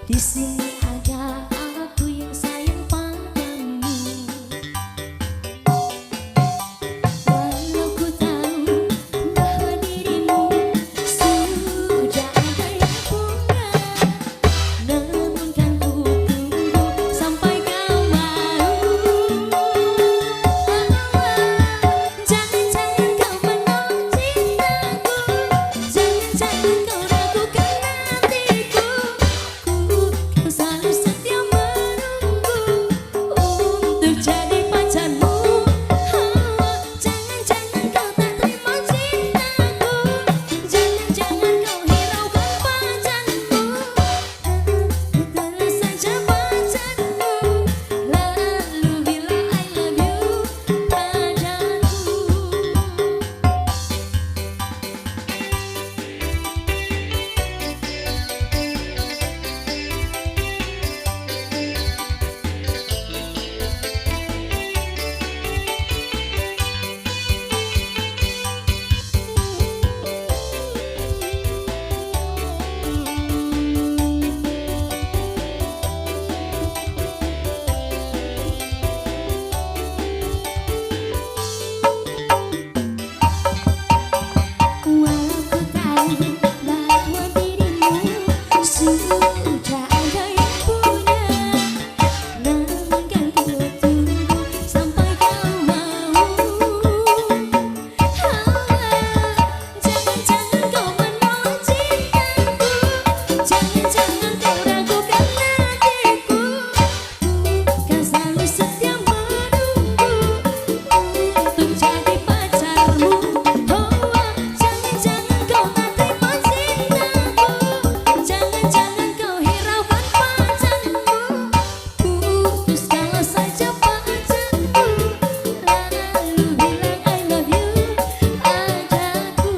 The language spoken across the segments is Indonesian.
Di sini ada aku yang sayang padamu. Walau ku tahu bahwa dirimu sudah ada yang punya, namun kan ku tunggu sampai kau mau. Jangan-jangan kau menolak cintaku, jangan-jangan kau ragukan hatiku. Kau selalu setia menunggu untuk jadi pacarmu. Jangan-jangan kau tak terima cintaku, jangan-jangan kau hiraukan pacarmu. Terus saja pacarmu, lalu bilang I love you padaku. Walau ku tahu bahwa dirimu sudah ada yang punya, namun kan ku tunggu sampai kau mau. Jangan-jangan kau menolak cintaku, jangan-jangan kau ragukan hatiku. Kan selalu setia menunggu untuk jadi pacarmu. Jangan-jangan kau tak terima cintaku, jangan-jangan kau hiraukan pacarmu. Putuskanlah saja pacarmu, lalu bilang I love you padaku.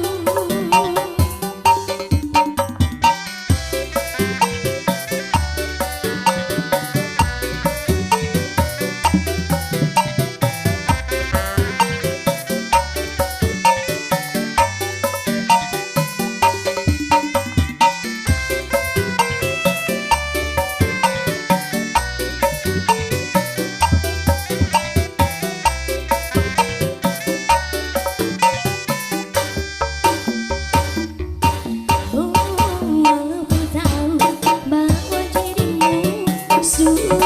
Walau ku tahu bahwa dirimu sudah